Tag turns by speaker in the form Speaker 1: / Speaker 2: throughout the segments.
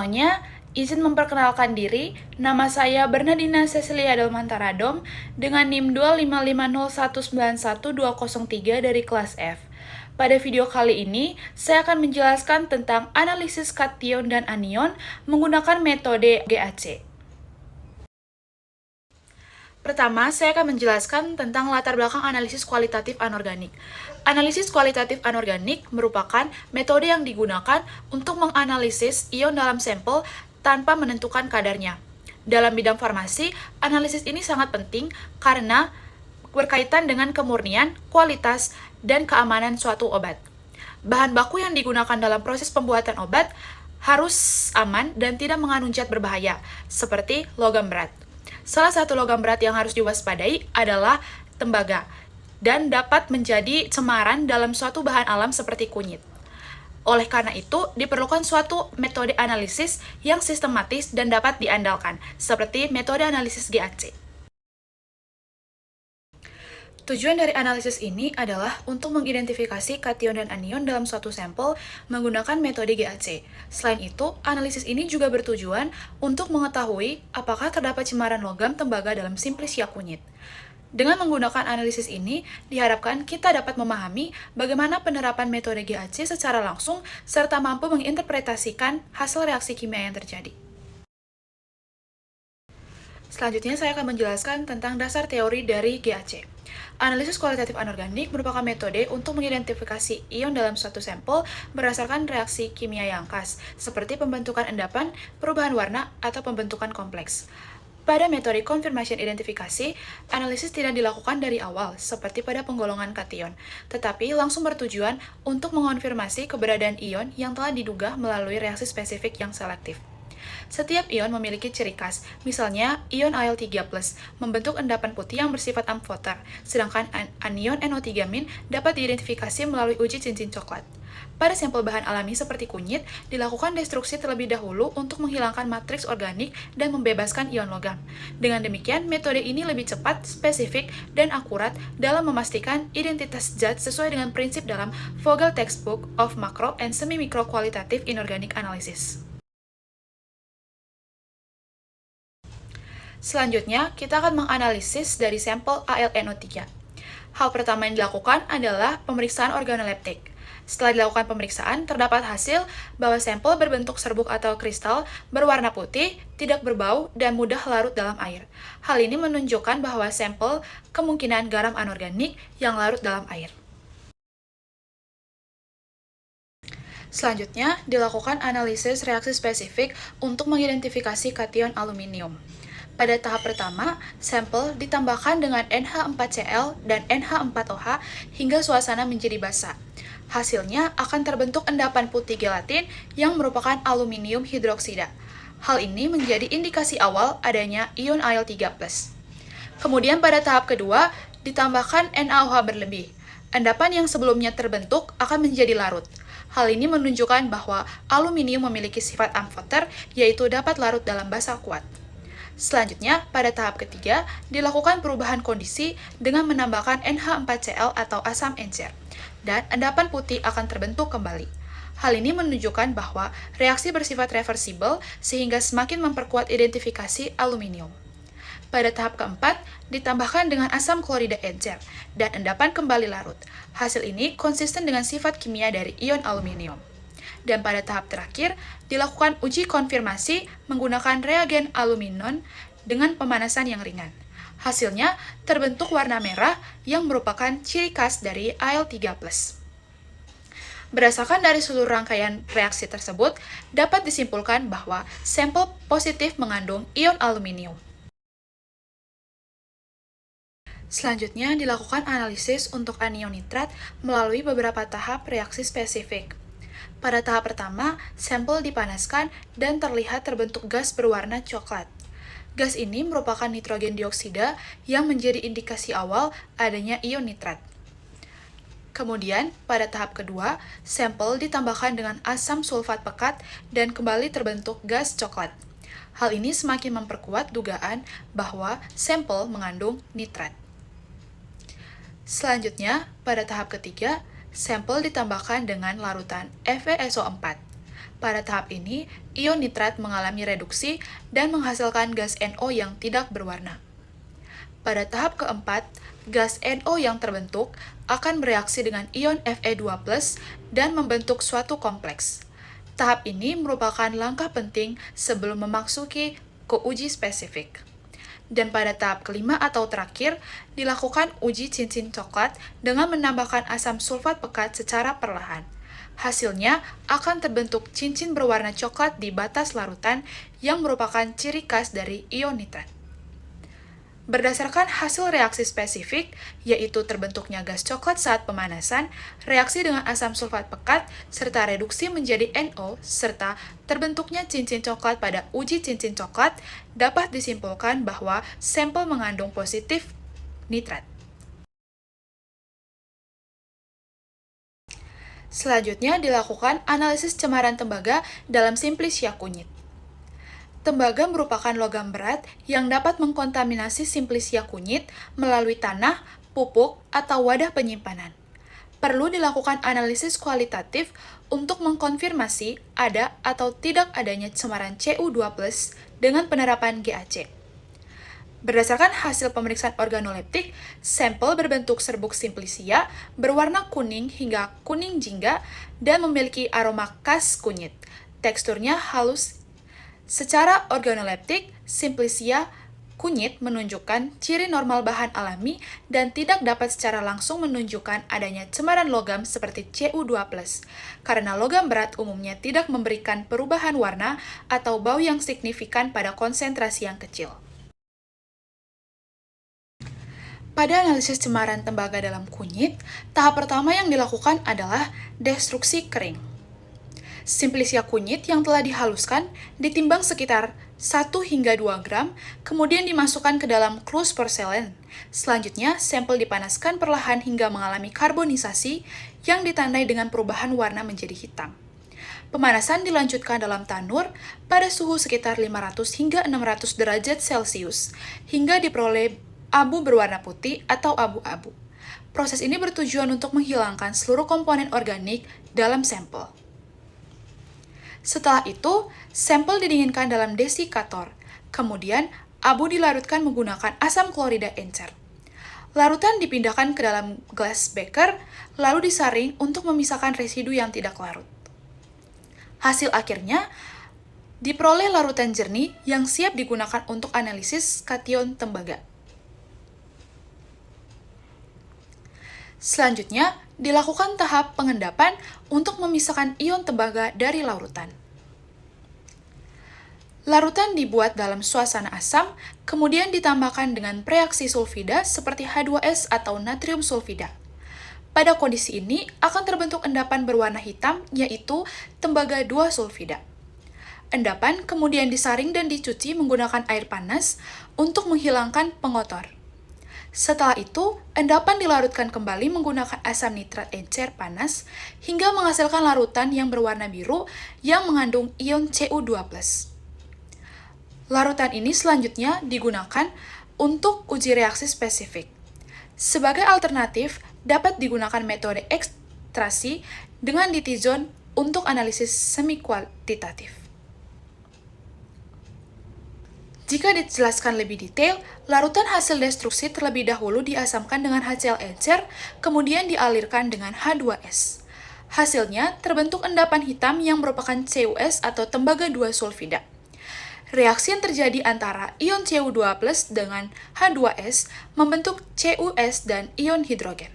Speaker 1: semuanya, izin memperkenalkan diri. Nama saya Bernardina Cecilia Delmantaradom dengan NIM 25501919203 dari kelas F. Pada video kali ini, saya akan menjelaskan tentang analisis kation dan anion menggunakan metode GAC. Pertama, saya akan menjelaskan tentang latar belakang analisis kualitatif anorganik. Analisis kualitatif anorganik merupakan metode yang digunakan untuk menganalisis ion dalam sampel tanpa menentukan kadarnya. Dalam bidang farmasi, analisis ini sangat penting karena berkaitan dengan kemurnian, kualitas, dan keamanan suatu obat. Bahan baku yang digunakan dalam proses pembuatan obat harus aman dan tidak mengandung zat berbahaya, seperti logam berat. Salah satu logam berat yang harus diwaspadai adalah tembaga, dan dapat menjadi cemaran dalam suatu bahan alam seperti kunyit. Oleh karena itu, diperlukan suatu metode analisis yang sistematis dan dapat diandalkan, seperti metode analisis GAC. Tujuan dari analisis ini adalah untuk mengidentifikasi kation dan anion dalam suatu sampel menggunakan metode GAC. Selain itu, analisis ini juga bertujuan untuk mengetahui apakah terdapat cemaran logam tembaga dalam simplisia kunyit. Dengan menggunakan analisis ini, diharapkan kita dapat memahami bagaimana penerapan metode GAC secara langsung serta mampu menginterpretasikan hasil reaksi kimia yang terjadi. Selanjutnya, saya akan menjelaskan tentang dasar teori dari GAC. Analisis kualitatif anorganik merupakan metode untuk mengidentifikasi ion dalam suatu sampel berdasarkan reaksi kimia yang khas, seperti pembentukan endapan, perubahan warna, atau pembentukan kompleks. Pada metode confirmation identifikasi, analisis tidak dilakukan dari awal, seperti pada penggolongan kation, tetapi langsung bertujuan untuk mengonfirmasi keberadaan ion yang telah diduga melalui reaksi spesifik yang selektif. Setiap ion memiliki ciri khas, misalnya ion Al3+, membentuk endapan putih yang bersifat amfoter, sedangkan anion NO3- dapat diidentifikasi melalui uji cincin coklat. Pada sampel bahan alami seperti kunyit, dilakukan destruksi terlebih dahulu untuk menghilangkan matriks organik dan membebaskan ion logam. Dengan demikian, metode ini lebih cepat, spesifik, dan akurat dalam memastikan identitas zat sesuai dengan prinsip dalam Vogel Textbook of Macro and Semi-Micro Qualitative Inorganic Analysis. Selanjutnya, kita akan menganalisis dari sampel AlNO3. Hal pertama yang dilakukan adalah pemeriksaan organoleptik. Setelah dilakukan pemeriksaan, terdapat hasil bahwa sampel berbentuk serbuk atau kristal, berwarna putih, tidak berbau, dan mudah larut dalam air. Hal ini menunjukkan bahwa sampel kemungkinan garam anorganik yang larut dalam air. Selanjutnya, dilakukan analisis reaksi spesifik untuk mengidentifikasi kation aluminium. Pada tahap pertama, sampel ditambahkan dengan NH4Cl dan NH4OH hingga suasana menjadi basah. Hasilnya akan terbentuk endapan putih gelatin yang merupakan aluminium hidroksida. Hal ini menjadi indikasi awal adanya ion Al3+. Kemudian pada tahap kedua, ditambahkan NaOH berlebih. Endapan yang sebelumnya terbentuk akan menjadi larut. Hal ini menunjukkan bahwa aluminium memiliki sifat amfoter, yaitu dapat larut dalam basa kuat. Selanjutnya, pada tahap ketiga, dilakukan perubahan kondisi dengan menambahkan NH4Cl atau asam encer, dan endapan putih akan terbentuk kembali. Hal ini menunjukkan bahwa reaksi bersifat reversibel sehingga semakin memperkuat identifikasi aluminium. Pada tahap keempat, ditambahkan dengan asam klorida encer, dan endapan kembali larut. Hasil ini konsisten dengan sifat kimia dari ion aluminium. Dan pada tahap terakhir, dilakukan uji konfirmasi menggunakan reagen aluminon dengan pemanasan yang ringan. Hasilnya, terbentuk warna merah yang merupakan ciri khas dari Al3+. Berdasarkan dari seluruh rangkaian reaksi tersebut, dapat disimpulkan bahwa sampel positif mengandung ion aluminium. Selanjutnya, dilakukan analisis untuk anion nitrat melalui beberapa tahap reaksi spesifik. Pada tahap pertama, sampel dipanaskan dan terlihat terbentuk gas berwarna coklat. Gas ini merupakan nitrogen dioksida yang menjadi indikasi awal adanya ion nitrat. Kemudian, pada tahap kedua, sampel ditambahkan dengan asam sulfat pekat dan kembali terbentuk gas coklat. Hal ini semakin memperkuat dugaan bahwa sampel mengandung nitrat. Selanjutnya, pada tahap ketiga, sampel ditambahkan dengan larutan FeSO4. Pada tahap ini, ion nitrat mengalami reduksi dan menghasilkan gas NO yang tidak berwarna. Pada tahap keempat, gas NO yang terbentuk akan bereaksi dengan ion Fe2+ dan membentuk suatu kompleks. Tahap ini merupakan langkah penting sebelum memasuki ke uji spesifik. Dan pada tahap kelima atau terakhir, dilakukan uji cincin coklat dengan menambahkan asam sulfat pekat secara perlahan. Hasilnya akan terbentuk cincin berwarna coklat di batas larutan yang merupakan ciri khas dari ion nitrat. Berdasarkan hasil reaksi spesifik, yaitu terbentuknya gas coklat saat pemanasan, reaksi dengan asam sulfat pekat, serta reduksi menjadi NO, serta terbentuknya cincin coklat pada uji cincin coklat, dapat disimpulkan bahwa sampel mengandung positif nitrat. Selanjutnya dilakukan analisis cemaran tembaga dalam simplisia kunyit. Tembaga merupakan logam berat yang dapat mengkontaminasi simplisia kunyit melalui tanah, pupuk, atau wadah penyimpanan. Perlu dilakukan analisis kualitatif untuk mengkonfirmasi ada atau tidak adanya cemaran Cu2+ dengan penerapan GAC. Berdasarkan hasil pemeriksaan organoleptik, sampel berbentuk serbuk simplisia berwarna kuning hingga kuning jingga dan memiliki aroma khas kunyit. Teksturnya halus. Secara organoleptik, simplisia kunyit menunjukkan ciri normal bahan alami dan tidak dapat secara langsung menunjukkan adanya cemaran logam seperti Cu2+, karena logam berat umumnya tidak memberikan perubahan warna atau bau yang signifikan pada konsentrasi yang kecil. Pada analisis cemaran tembaga dalam kunyit, tahap pertama yang dilakukan adalah destruksi kering. Simplisia kunyit yang telah dihaluskan ditimbang sekitar 1 hingga 2 gram, kemudian dimasukkan ke dalam klus porselen. Selanjutnya, sampel dipanaskan perlahan hingga mengalami karbonisasi yang ditandai dengan perubahan warna menjadi hitam. Pemanasan dilanjutkan dalam tanur pada suhu sekitar 500 hingga 600 derajat Celcius, hingga diperoleh abu berwarna putih atau abu-abu. Proses ini bertujuan untuk menghilangkan seluruh komponen organik dalam sampel. Setelah itu, sampel didinginkan dalam desikator. Kemudian, abu dilarutkan menggunakan asam klorida encer. Larutan dipindahkan ke dalam glass beaker, lalu disaring untuk memisahkan residu yang tidak larut. Hasil akhirnya, diperoleh larutan jernih yang siap digunakan untuk analisis kation tembaga. Selanjutnya, dilakukan tahap pengendapan untuk memisahkan ion tembaga dari larutan. Larutan dibuat dalam suasana asam, kemudian ditambahkan dengan preaksi sulfida seperti H2S atau natrium sulfida. Pada kondisi ini, akan terbentuk endapan berwarna hitam, yaitu tembaga 2 sulfida. Endapan kemudian disaring dan dicuci menggunakan air panas untuk menghilangkan pengotor. Setelah itu, endapan dilarutkan kembali menggunakan asam nitrat encer panas hingga menghasilkan larutan yang berwarna biru yang mengandung ion Cu2+. Larutan ini selanjutnya digunakan untuk uji reaksi spesifik. Sebagai alternatif, dapat digunakan metode ekstraksi dengan ditizon untuk analisis semi-kuantitatif. Jika dijelaskan lebih detail, larutan hasil destruksi terlebih dahulu diasamkan dengan HCl encer, kemudian dialirkan dengan H2S. Hasilnya, terbentuk endapan hitam yang merupakan CuS atau tembaga 2 sulfida. Reaksi yang terjadi antara ion Cu2+ dengan H2S membentuk CuS dan ion hidrogen.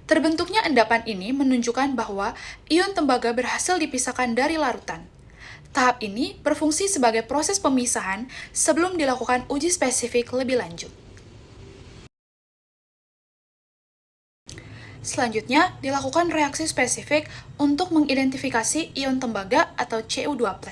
Speaker 1: Terbentuknya endapan ini menunjukkan bahwa ion tembaga berhasil dipisahkan dari larutan. Tahap ini berfungsi sebagai proses pemisahan sebelum dilakukan uji spesifik lebih lanjut. Selanjutnya, dilakukan reaksi spesifik untuk mengidentifikasi ion tembaga atau Cu2+.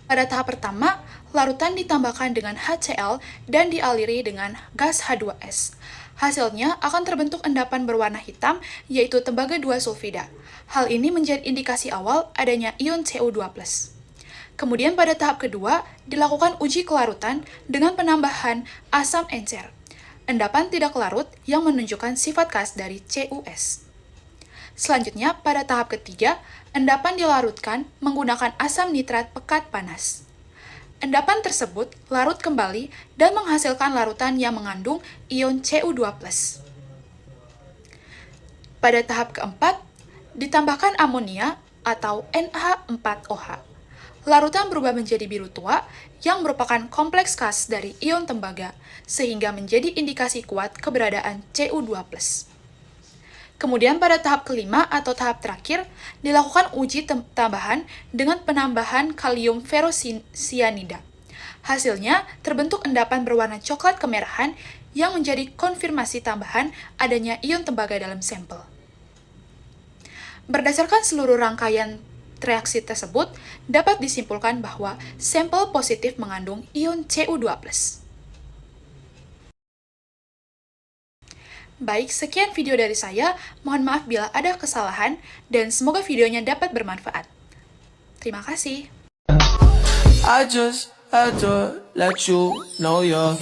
Speaker 1: Pada tahap pertama, larutan ditambahkan dengan HCl dan dialiri dengan gas H2S. Hasilnya akan terbentuk endapan berwarna hitam, yaitu tembaga 2 sulfida. Hal ini menjadi indikasi awal adanya ion Cu2+. Kemudian pada tahap kedua, dilakukan uji kelarutan dengan penambahan asam encer. Endapan tidak larut yang menunjukkan sifat khas dari CuS. Selanjutnya, pada tahap ketiga, endapan dilarutkan menggunakan asam nitrat pekat panas. Endapan tersebut larut kembali dan menghasilkan larutan yang mengandung ion Cu2+. Pada tahap keempat, ditambahkan amonia atau NH4OH. Larutan berubah menjadi biru tua yang merupakan kompleks khas dari ion tembaga, sehingga menjadi indikasi kuat keberadaan Cu2+. Kemudian pada tahap kelima atau tahap terakhir, dilakukan uji tambahan dengan penambahan kalium ferrosianida. Hasilnya, terbentuk endapan berwarna coklat kemerahan yang menjadi konfirmasi tambahan adanya ion tembaga dalam sampel. Berdasarkan seluruh rangkaian reaksi tersebut, dapat disimpulkan bahwa sampel positif mengandung ion Cu2+. Baik, sekian video dari saya. Mohon maaf bila ada kesalahan, dan semoga videonya dapat bermanfaat. Terima kasih.
Speaker 2: I just had to let you know you're